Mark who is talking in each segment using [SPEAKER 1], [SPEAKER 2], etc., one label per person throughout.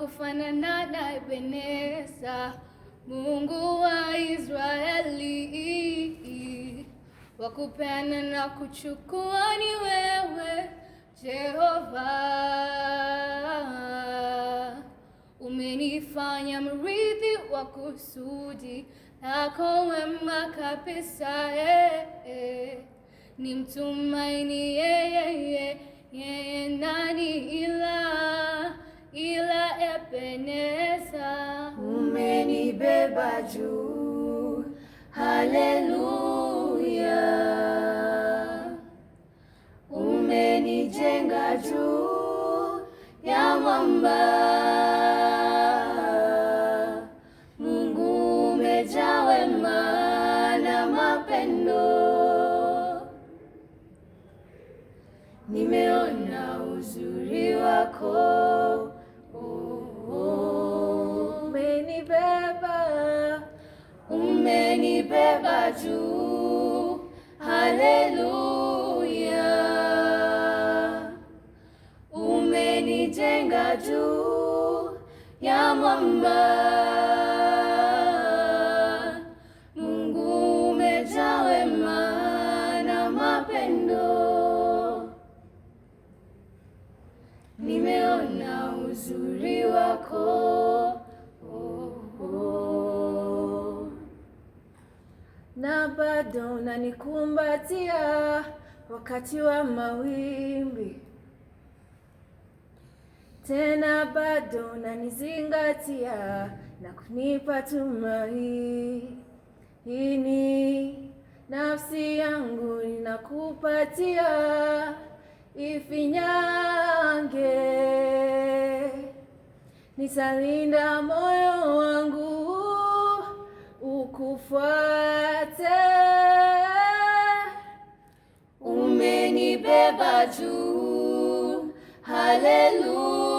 [SPEAKER 1] wakufanana na Ebeneza, Mungu wa Israeli. Wakupeana na kuchukua ni wewe Jehova. Umenifanya mrithi wa kusudi lako wema kabisa. Nimtumaini yeye nani ila Ebeneza.
[SPEAKER 2] Umenibeba juu, haleluya. Umenijenga juu ya mwamba. Mungu umejaa wema na mapendo. Nimeona uzuri wako. Umenibeba juu, haleluya. Umenijenga juu ya mwamba. Mungu umejaa wema na mapendo. Nimeona uzuri wako. Na bado unanikumbatia wakati wa mawimbi. Tena bado unanizingatia na kunipa tumaini. Nafsi yangu ninakupatia, ifinyange. Nitalinda moyo wangu ukufuate. Umenibeba juu, haleluya.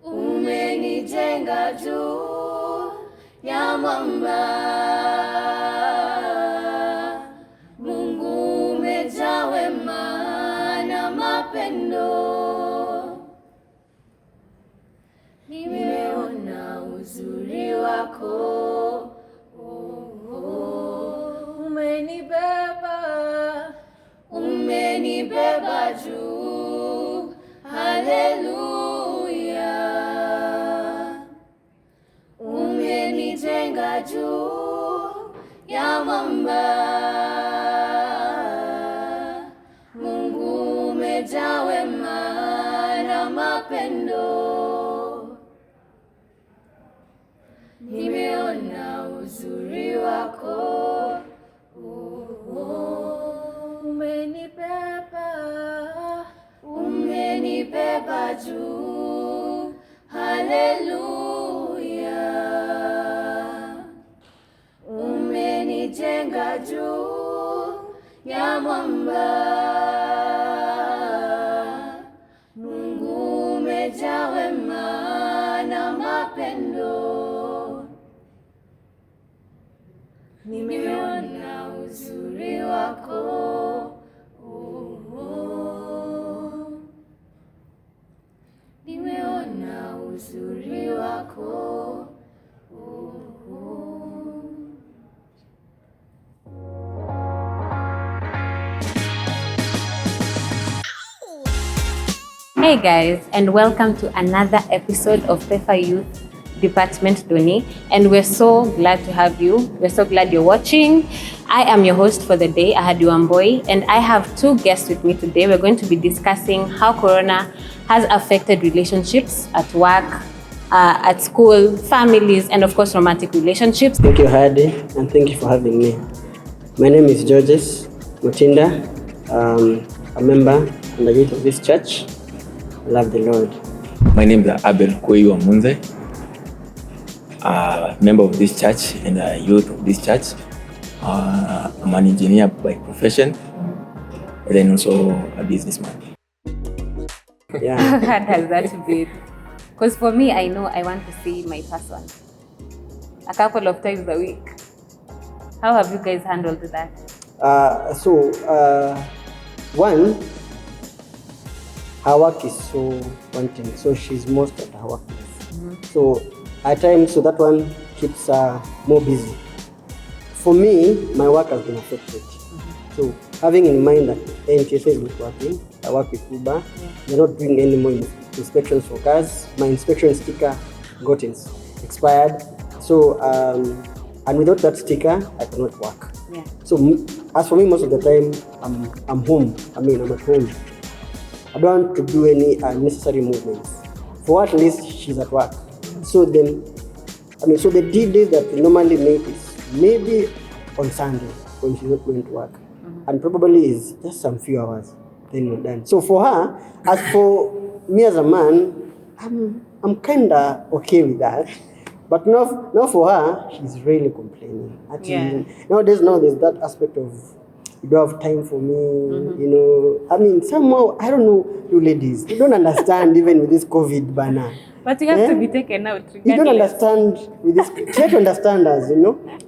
[SPEAKER 2] Umenijenga juu ya mwamba. Mungu umejaa wema na mapendo. Nimeona uzuri wako. Umenibeba juu, haleluya. Umenijenga juu ya mwamba. Mungu umejaa wema na mapendo. Nimeona uzuri wako. Umenibeba juu, haleluya. Umenijenga juu ya mwamba. Mungu umejaa wema na mapendo. Nimeona uzuri wako. Nimeona uzuri wako.
[SPEAKER 3] Hey guys, and welcome to another episode of PEFA Youth Department Doni, and we're so glad to have you. We're so glad you're watching. I am your host for the day, Ahadi Wamboi, and I have two guests with me today. We're going to be discussing how Corona has affected relationships at work, at school, families, and of course romantic relationships.
[SPEAKER 4] Thank you, Ahadi, and thank you for having me. My name is Georges Mutinda, a member and a youth of this church. I love the Lord.
[SPEAKER 5] My name is Abel Koiwa Munze, a member of this church and a youth of this church. I'm an engineer by profession, and then also a businessman.
[SPEAKER 3] Yeah. How hard has that been? Because for me, I know I want to see my person a couple of times a week. How have you guys handled that?
[SPEAKER 4] One, her work is so wanting, so she's most at her workplace. So at times, so that one keeps her more busy. For me, my work has been affected. So having in mind that NTSA is not working, I work with Uber, they're not doing any more inspections for cars. My inspection sticker got expired. So, and without that sticker, I cannot work.
[SPEAKER 3] Yeah.
[SPEAKER 4] So as for me, most of the time, I'm home. I'm at home. I don't want to do any unnecessary movements. For at least she's at work. So then, so the days that we normally make is maybe on Sunday when she's not going to work. And probably is just some few hours, then we're done. So for her, as for me as a man, I'm kinda okay with that. But not for her, she's really complaining. Actually, nowadays there's that aspect of you don't have time for me, somehow, I don't know, you ladies, you don't understand even with this COVID banner.
[SPEAKER 3] But you have to be taken out.
[SPEAKER 4] You don't understand with this. Try to understand us,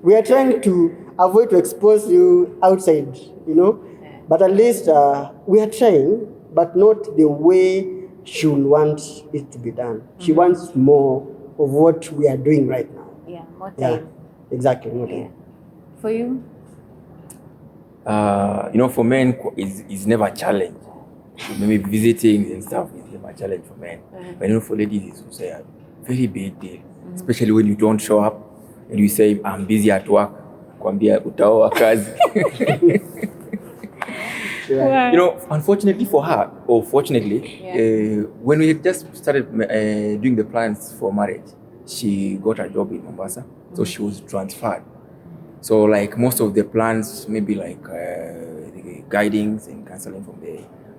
[SPEAKER 4] We are trying to avoid to expose you outside, But at least we are trying, but not the way she will want it to be done. She wants more of what we are doing right now.
[SPEAKER 3] Yeah, more time.
[SPEAKER 4] Yeah, exactly, more time.
[SPEAKER 3] For you?
[SPEAKER 5] For men, it's never a challenge. Maybe visiting and stuff is never a challenge for men. But for ladies, it's also a very big deal. Especially when you don't show up and you say, I'm busy at work. Kwambia utaoa kazi. Unfortunately for her, or fortunately, when we had just started doing the plans for marriage, she got a job in Mombasa, so she was transferred. So like most of the plans, maybe like the guidings and counseling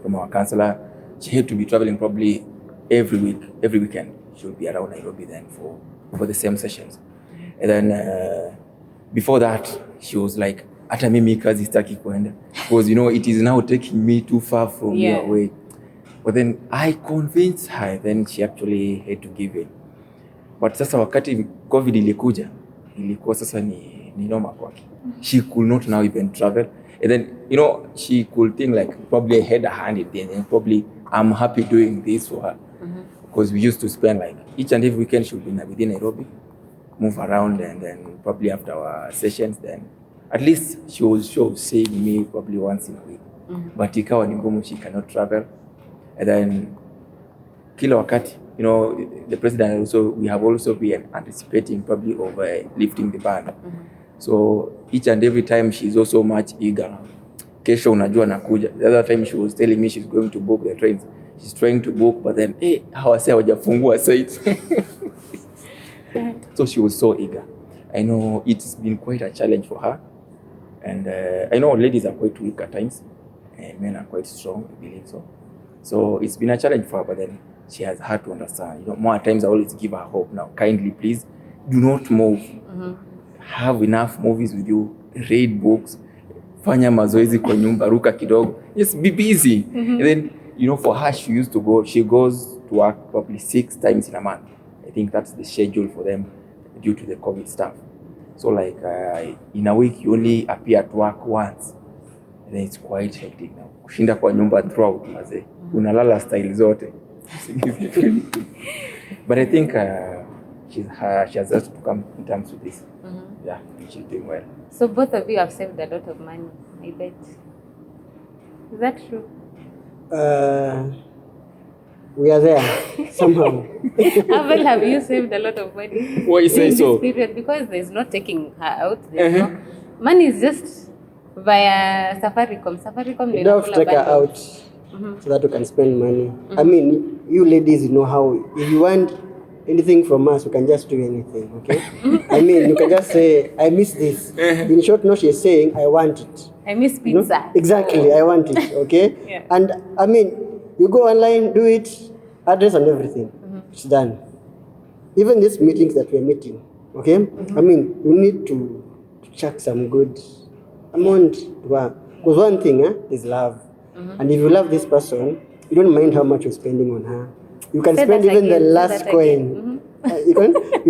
[SPEAKER 5] from our counselor, she had to be traveling probably every weekend. She would be around Nairobi then for the same sessions. And then before that, she was like, hata mimi kazi sitaki kwenda, because it is now taking me too far from your way. But then I convinced her, then she actually had to give in. But sasa wakati COVID ilikuwa sasa ni noma kwake. She could not now even travel. And then, she could think like probably I had a hand in it, and probably I'm happy doing this for her. Because we used to spend like each and every weekend she would be within Nairobi, move around, and then probably after our sessions, then at least she was seeing me probably once in a week. But ikawa ni ngumu, she cannot travel. And then kila wakati, the president also, we have also been anticipating probably over lifting the ban. So each and every time she's also much eager. Kesho unajua nakuja. The other time she was telling me she's going to book the trains. She's trying to book, but then hawase hawajafungua sites. So she was so eager. I know it's been quite a challenge for her. And I know ladies are quite weak at times. And men are quite strong, I believe so. So it's been a challenge for her, but then she has had to understand. More times I always give her hope now. Kindly, please, do not move. Have enough movies with you. Read books. Fanya mazoezi kwa nyumba, ruka kidogo. Just be busy. And then, for her, she goes to work probably 6 times in a month. I think that's the schedule for them due to the COVID stuff. So like in a week, you only appear at work once. And then it's quite hectic now. Kushinda kwa nyumba throughout, maze. Unalala style zote. But I think she has also to come in terms with this. Yeah, she's doing well.
[SPEAKER 3] So both of you have saved a lot of money, I bet. Is that true?
[SPEAKER 4] We are there somehow.
[SPEAKER 3] Abel, have you saved a lot of money?
[SPEAKER 5] Why you say so?
[SPEAKER 3] This period? Because there's no taking her out. Money is just via Safaricom. Safaricom.
[SPEAKER 4] You don't have to take her out so that you can spend money. I mean, you ladies know how. If you want anything from us, you can just do anything, okay? I mean, you can just say, I miss this. In short, no, she's saying, I want it.
[SPEAKER 3] I miss pizza.
[SPEAKER 4] Exactly, I want it, okay? And I mean, you go online, do it, address and everything. It's done. Even these meetings that we're meeting, okay? I mean, you need to chuck some good amount to her. Because one thing is love. And if you love this person, you don't mind how much you're spending on her. You can spend even the last coin. You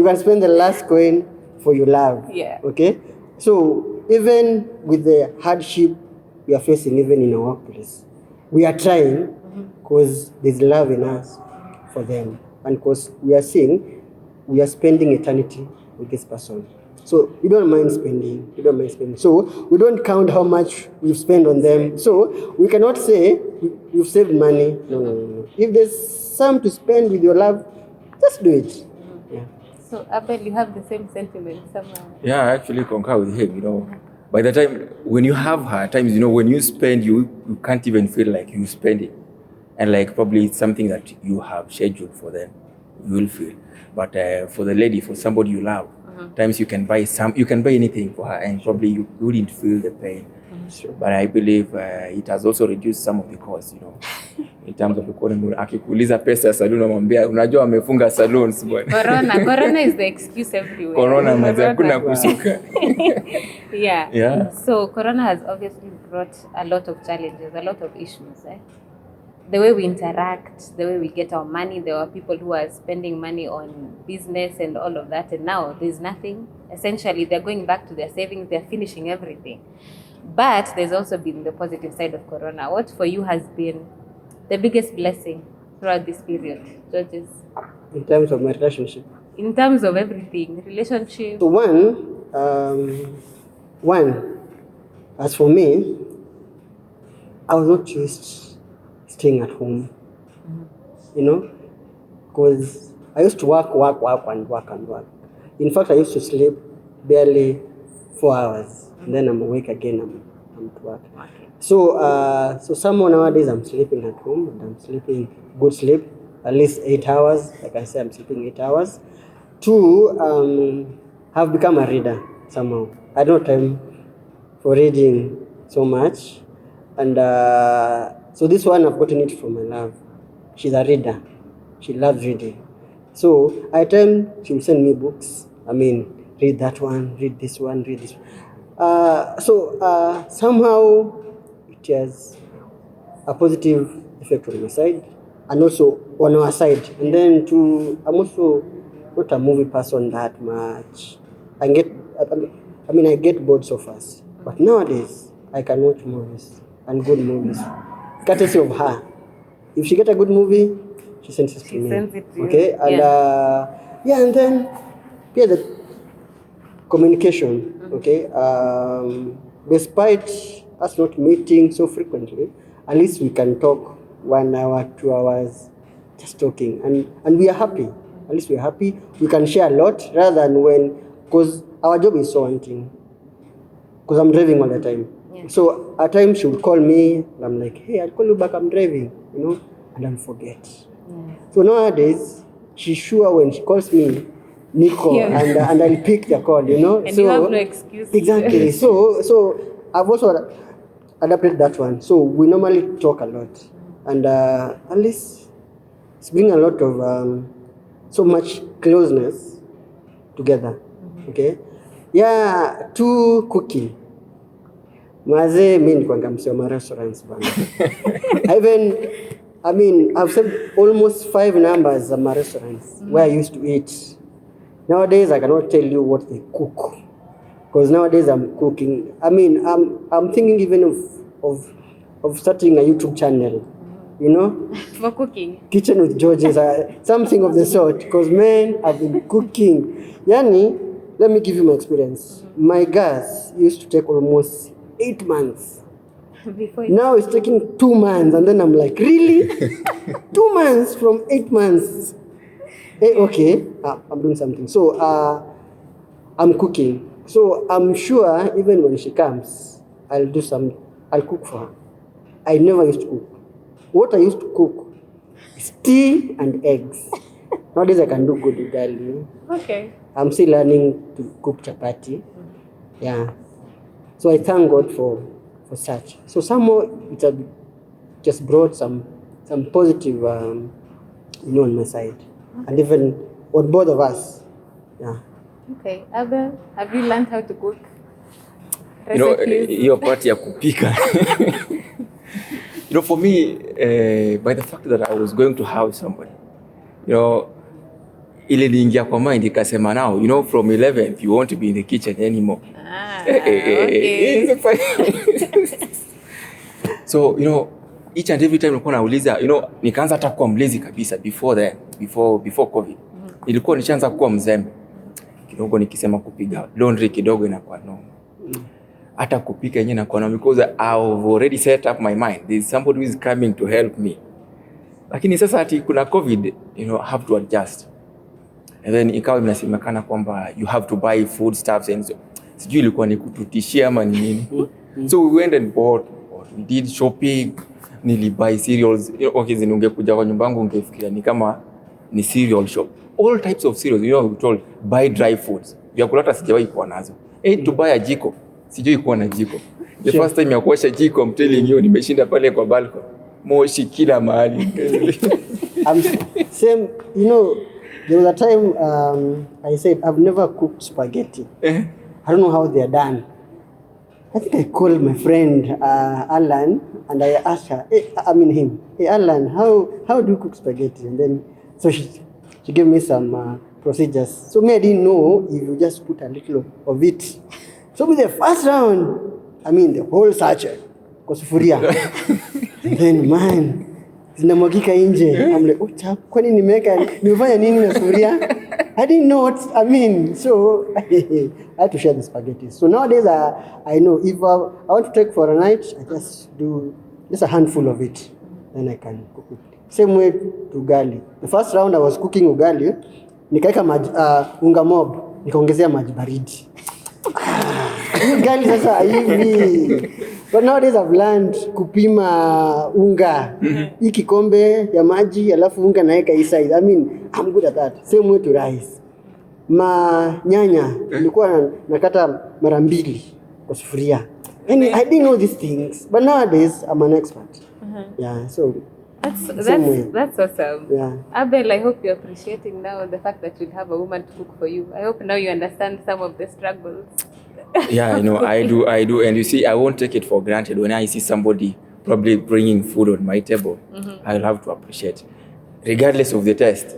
[SPEAKER 4] can spend the last coin for your love. Okay? So even with the hardship we are facing even in our workplace, we are trying because there's love in us for them, and because we are seeing we are spending eternity with this person. So we don't mind spending. So we don't count how much we've spent on them. So we cannot say we've saved money. No. If there's some to spend with your love, just do it. Yeah.
[SPEAKER 3] So Abel, you have the same sentiment somehow.
[SPEAKER 5] Yeah, I actually concur with him. By the time when you have her, at times, when you spend, you can't even feel like you spend it. And like probably it's something that you have scheduled for them, you will feel. But for the lady, for somebody you love, times you can buy anything for her, and probably you wouldn't feel the pain.
[SPEAKER 4] Sure.
[SPEAKER 5] But I believe it has also reduced some of the costs, in terms of economy. Akikuuliza pesa ya salon, unamwambia unajua amefunga salons bwana.
[SPEAKER 3] Corona is the excuse everywhere.
[SPEAKER 5] Corona mazi hakuna kusuka.
[SPEAKER 3] Yeah. So Corona has obviously brought a lot of challenges, a lot of issues. The way we interact, the way we get our money. There were people who are spending money on business and all of that, and now there's nothing. Essentially, they're going back to their savings, they're finishing everything. But there's also been the positive side of Corona. What for you has been the biggest blessing throughout this period, Georges?
[SPEAKER 4] In terms of my relationship?
[SPEAKER 3] In terms of everything, relationship.
[SPEAKER 4] So one, as for me, I was not used staying at home, because I used to work. In fact, I used to sleep barely 4 hours, and then I'm awake again, I'm to work.
[SPEAKER 3] Okay.
[SPEAKER 4] So somehow nowadays I'm sleeping at home, and I'm sleeping good sleep, at least 8 hours. Like I say, I'm sleeping 8 hours. 2, have become a reader somehow. I don't have time for reading so much, and so this one I've gotten it from my love. She's a reader. She loves reading. So at times she'll send me books. Read that one, read this one, read this one. So somehow it has a positive effect on my side and also on our side. And then I'm also not a movie person that much. I get bored so fast. But nowadays I can watch movies, and good movies, courtesy of her. If she get a good movie, she sends it to me.
[SPEAKER 3] Sends it to
[SPEAKER 4] okay,
[SPEAKER 3] you.
[SPEAKER 4] And and then the communication. Okay, despite us not meeting so frequently, at least we can talk 1 hour, 2 hours, just talking, and we are happy. At least we are happy. We can share a lot rather than because our job is so hunting. Because I'm driving all the time. Yeah. So at times she would call me, and I'm like, hey, I'll call you back, I'm driving, and I'll forget. Yeah. So nowadays, she's sure when she calls me, Nico, and I'll pick the call,
[SPEAKER 3] And
[SPEAKER 4] so,
[SPEAKER 3] you have no excuse.
[SPEAKER 4] Exactly. So I've also adapted that one. So we normally talk a lot. And at least it's bringing a lot of so much closeness together. Mm-hmm. Okay? Yeah, 2, cooking. Maze, mimi kwanga msema restaurants bana. I've said almost 5 numbers of my restaurants where I used to eat. Nowadays I cannot tell you what they cook, because nowadays I'm cooking. I'm thinking even of starting a YouTube channel,
[SPEAKER 3] for cooking.
[SPEAKER 4] Kitchen with Georges, something of the sort. Because man, I've been cooking. Yani, let me give you my experience. My gas used to take almost 8 months. Now it's taking 2 months, and then I'm like, really? 2 months from 8 months? Okay, I'm doing something. So I'm cooking. So I'm sure even when she comes, I'll cook for her. I never used to cook. What I used to cook is tea and eggs. Nowadays I can do good ugali.
[SPEAKER 3] Okay.
[SPEAKER 4] I'm still learning to cook chapati. Yeah. So I thank God for such. So somehow it has just brought some positive, on my side. Okay. And even on both of us. Yeah.
[SPEAKER 3] Okay. Abel, have you learned how to cook?
[SPEAKER 5] Hiyo part ya kupika. For me, by the fact that I was going to house somebody, ile niingia kwa mind ikasema now, from 11th you won't be in the kitchen anymore.
[SPEAKER 3] Okay.
[SPEAKER 5] So, each and every time nilikuwa nauliza, nikaanza hata kuwa mlezi kabisa before COVID. Nilikuwa nishaanza kuwa mzembe. Kidogo nikisema kupiga laundry kidogo inakuwa no. Hata kupika yenyewe inakuwa no, because I've already set up my mind. There's somebody who is coming to help me. Lakini sasa ati kuna COVID, have to adjust. And then ikawa inasemekana kwamba you have to buy food stuffs and so. Sijui ilikuwa ni kututishia ama ni nini. So we went and bought, we did shopping, nilibuy cereals. Okay, ungekuja kwa nyumba yangu ungefikiria ni kama ni cereal shop. All types of cereals, we told buy dry foods. Vyakula hata sijawahi kuwa nazo. To buy a jiko, sijawahi kuwa na jiko. The first time ya kuosha jiko, I'm telling you, nimeshinda pale kwa balcony. Moshi kila mahali.
[SPEAKER 4] Same, there was a time I said I've never cooked spaghetti. I don't know how they are done. I think I called my friend Alan and I asked her, hey, Alan, how do you cook spaghetti? And then so she gave me some procedures. So me, I didn't know if you just put a little of it. So with the first round, the whole sachet kwa sufuria. Then man, zinamwagika nje. I'm like, kwani nimefanya nini na sufuria? I didn't know what so I had to share the spaghetti. So nowadays I know if I want to take for a night, I just do just a handful of it, then I can cook it. Same way to ugali. The first round I was cooking ugali, nikaeka unga mob, nikaongezea maji baridi. Ugali sasa hivi. But nowadays I've learned kupima unga. Hii kikombe ya maji alafu unga naeka hii size. I'm good at that. Same way to rice. Nyanya nilikuwa nakata mara 2 kwa sufuria. I didn't know these things, but nowadays I'm an expert. Yeah, so
[SPEAKER 3] that's awesome.
[SPEAKER 4] Yeah.
[SPEAKER 3] Abel, I hope you're appreciating now the fact that you'll have a woman to cook for you. I hope now you understand some of the struggles.
[SPEAKER 5] Yeah, I do. And you see, I won't take it for granted. When I see somebody probably bringing food on my table, I'll have to appreciate. Regardless of the taste.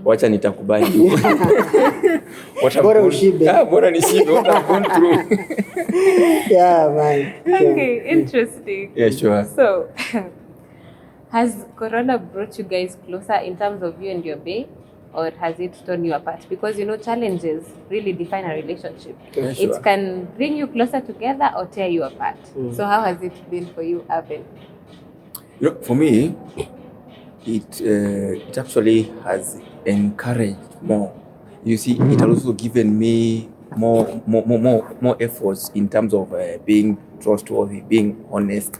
[SPEAKER 5] Wacha nitakubali.
[SPEAKER 4] Bora ushibe.
[SPEAKER 5] Bora nishibe. What I've gone through.
[SPEAKER 4] Yeah, man.
[SPEAKER 3] Okay, interesting.
[SPEAKER 5] Yeah, sure.
[SPEAKER 3] So, has Corona brought you guys closer in terms of you and your bae? Or has it torn you apart? Because challenges really define a relationship.
[SPEAKER 5] Yeah, sure.
[SPEAKER 3] It can bring you closer together or tear you apart. So how has it been for you, Abel?
[SPEAKER 5] For me, it actually has encouraged more. You see, it has also given me more efforts in terms of being trustworthy, being honest.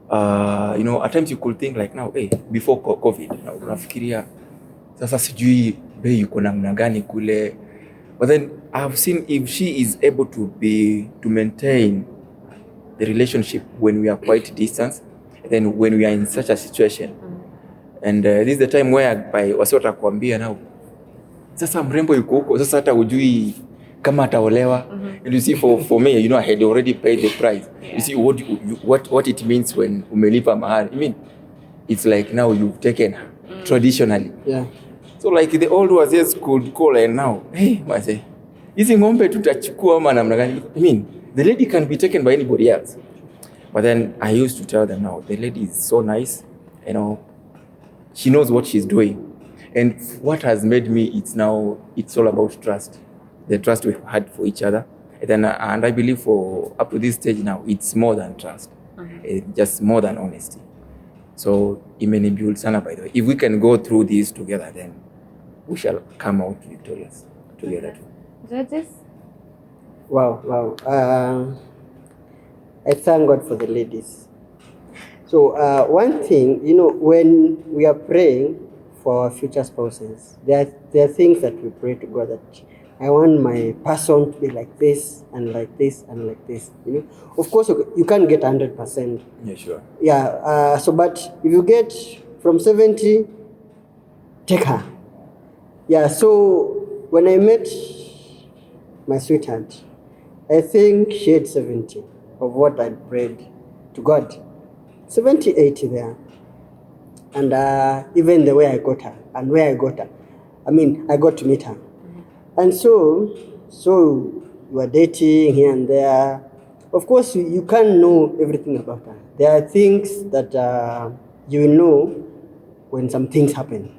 [SPEAKER 5] At times you could think like now, before COVID, unafikiria sasa sijui bei yuko namna gani kule. But then I've seen if she is able to maintain the relationship when we are quite distant, then when we are in such a situation. And this is the time where wasi watakwambia now, sasa mrembo yuko huko, sasa hata hujui kama ataolewa. And you see, for me, I had already paid the price. Yeah. You see what it means when umelipa mahari. It's like now you've taken her traditionally.
[SPEAKER 4] Yeah.
[SPEAKER 5] So like the old wazee could call and now, hey, wazee, hizi ng'ombe tutachukua ama namna gani? The lady can be taken by anybody else. But then I used to tell them now, the lady is so nice, she knows what she's doing. And what has made me, it's all about trust. The trust we've had for each other. And I believe for up to this stage now, it's more than trust. It's just more than honesty. So, imenibuild sana, by the way. If we can go through this together, then we shall come out victorious together too.
[SPEAKER 3] Judges?
[SPEAKER 4] Wow. I thank God for the ladies. So, one thing, when we are praying for our future spouses, there are things that we pray to God that I want my person to be like this and like this and like this. Of course, you can't get 100%.
[SPEAKER 5] Yeah, sure.
[SPEAKER 4] Yeah. But if you get from 70, take her. Yeah. So when I met my sweetheart, I think she had 70 of what I prayed to God. 70, 80 there. And even the way I got her and where I got her. I got to meet her. And so we were dating here and there. of course, you can't know everything about her. There are things that you will know when some things happen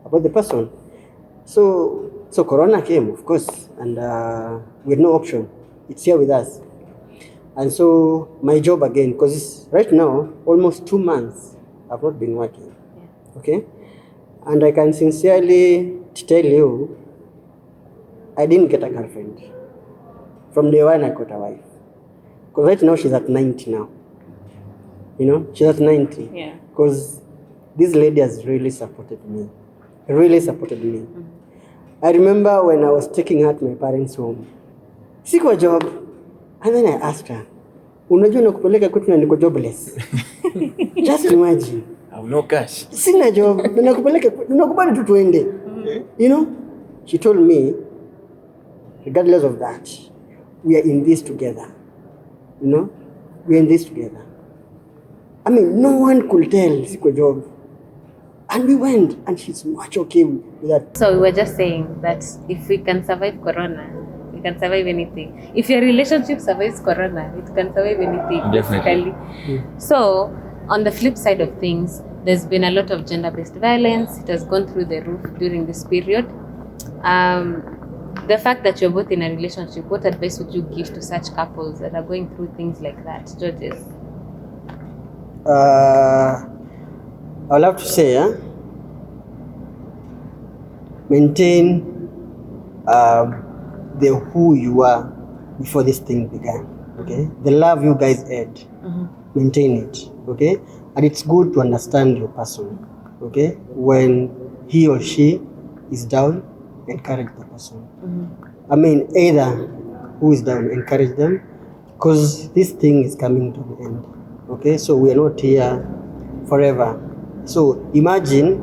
[SPEAKER 4] about the person. So Corona came, of course, and we had no option. It's here with us. And so my job again, because right now, almost 2 months, I've not been working. Okay? And I can sincerely tell you, I didn't get a girlfriend. From day one, I got a wife. Because right now, she's at 90 now. You know, she's at 90.
[SPEAKER 3] Yeah.
[SPEAKER 4] Because this lady has really supported me. Really supported me. Mm-hmm. I remember when I was taking her to my parents' home. Sikuwa job. And then I asked her, unajua nakupeleka kwetu na niko jobless. Just imagine.
[SPEAKER 5] I have no cash.
[SPEAKER 4] Sina job. Nakubali tu tuende. You know? She told me, regardless of that, we are in this together. You know? We are in this together. I mean, no one could tell sikuwa job. And we went, and she's much okay with that.
[SPEAKER 3] So we were just saying that if we can survive Corona, we can survive anything. If your relationship survives Corona, it can survive anything.
[SPEAKER 5] Definitely.
[SPEAKER 3] So on the flip side of things, there's been a lot of gender-based violence. It has gone through the roof during this period. The fact that you're both in a relationship, what advice would you give to such couples that are going through things like that, Georges?
[SPEAKER 4] I'll have to say, maintain the who you are before this thing began. Okay, the love you guys had, maintain it. Okay, and it's good to understand your person. Okay, when he or she is down, encourage the person. I mean, either who is down, encourage them, because this thing is coming to the end. Okay, so we are not here forever. So imagine,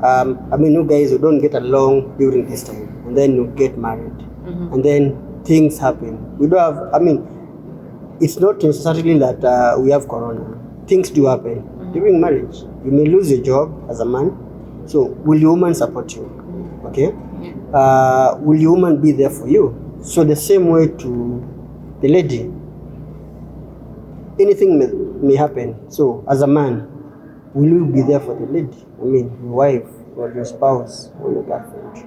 [SPEAKER 4] I mean, you guys who don't get along during this time, and then you get married, and then things happen. We don't have, I mean, it's not necessarily that we have Corona. Things do happen during marriage. You may lose your job as a man. So will your woman support you? Okay? Will your woman be there for you? So the same way to the lady. Anything may happen. So as a man, will you be there for the lady? I mean, your wife or your spouse or your girlfriend.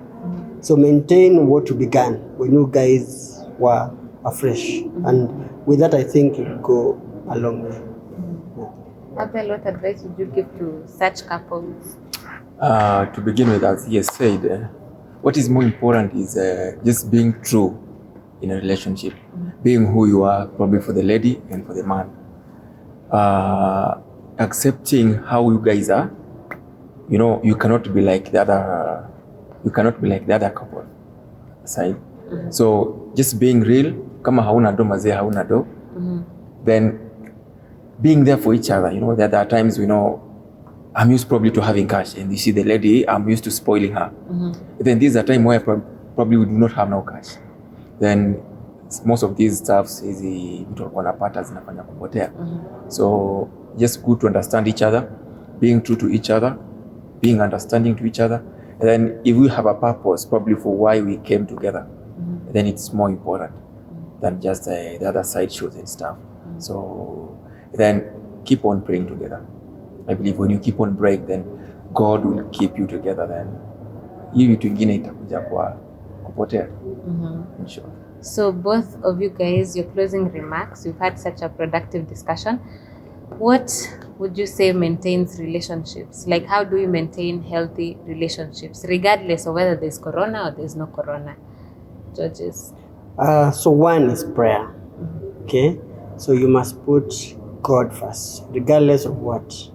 [SPEAKER 4] So maintain what you began when you guys were afresh. And with that, I think it will go a long way.
[SPEAKER 3] Abel, what advice would you give to such couples?
[SPEAKER 5] To begin with, as he has said, what is more important is just being true in a relationship. Being who you are, probably for the lady and for the man. Accepting how you guys are. You know, you cannot be like the other. You cannot be like the other couple. Side. So just being real. Kama hauna do mazee hauna do. Then being there for each other. You know, there are times we know I'm used probably to having cash, and you see the lady, I'm used to spoiling her. Then there's a time where probably we do not have no cash. Then most of these stuffs hizi vitu wanapata zinafanya kupotea. So just good to understand each other, being true to each other, being understanding to each other. And then if we have a purpose probably for why we came together, then it's more important than just the other side shows and stuff. So then keep on praying together. I believe when you keep on praying, then God will keep you together. Then hii vitu ingine itakuja kwa kupotea. In short.
[SPEAKER 3] So both of you guys, your closing remarks, you've had such a productive discussion. What would you say maintains relationships? Like, how do we maintain healthy relationships, regardless of whether there's Corona or there's no Corona? Georges?
[SPEAKER 4] So one is prayer. Okay? So you must put God first, regardless of what.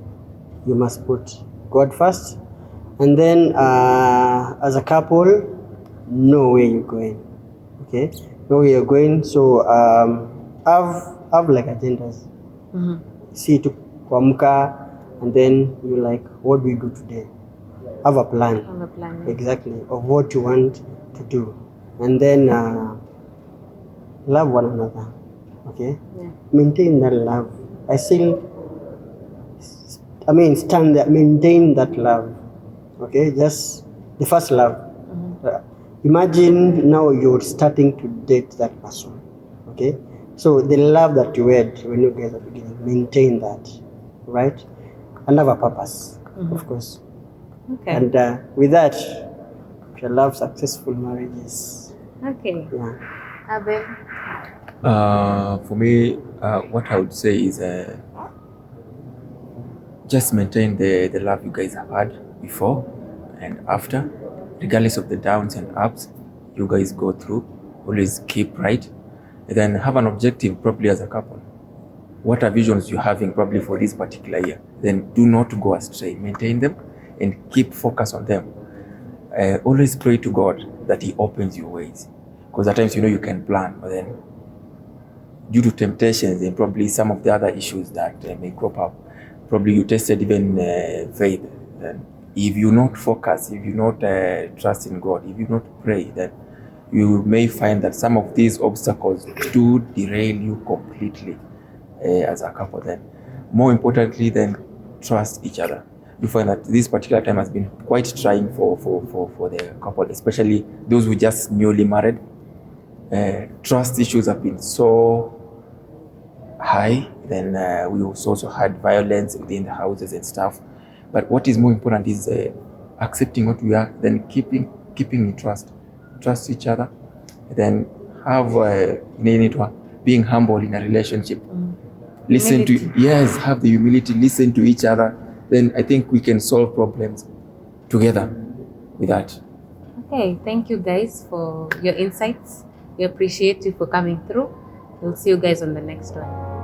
[SPEAKER 4] You must put God first. And then as a couple, know where you're going. Okay? Know where you're going. So have like agendas. See to kuamka, and then you're like, what do we do today? Have a plan.
[SPEAKER 3] Have a plan.
[SPEAKER 4] Exactly, of what you want to do. And then love one another. Okay?
[SPEAKER 3] Yeah.
[SPEAKER 4] Maintain that love. Stand there, maintain that love. Okay? Just the first love. Imagine now you're starting to date that person. Okay? So the love that you had when you guys are beginning, maintain that, right? And have a purpose, of course.
[SPEAKER 3] Okay.
[SPEAKER 4] And with that, you love successful marriages.
[SPEAKER 3] Okay.
[SPEAKER 4] Yeah.
[SPEAKER 3] Abel.
[SPEAKER 5] For me, what I would say is just maintain the love you guys have had before and after, regardless of the downs and ups you guys go through. Always keep right, and then have an objective probably as a couple. What are visions you're having probably for this particular year? Then do not go astray. Maintain them and keep focus on them. Always pray to God that He opens your ways, because at times you can plan, but then due to temptations and probably some of the other issues that may crop up, probably you tested even faith. Then if you not focus, if you not trust in God, if you not pray, then you may find that some of these obstacles do derail you completely as a couple. Then more importantly, then trust each other. You find that this particular time has been quite trying for the couple, especially those who just newly married. Trust issues have been so high. Then we also had violence within the houses and stuff. But what is more important is accepting what we are, then keeping in trust each other, then have being humble in a relationship. Listen
[SPEAKER 3] Humility.
[SPEAKER 5] have the humility, listen to each other. Then I think we can solve problems together with that.
[SPEAKER 3] Okay, thank you guys for your insights. We appreciate you for coming through. We'll see you guys on the next one.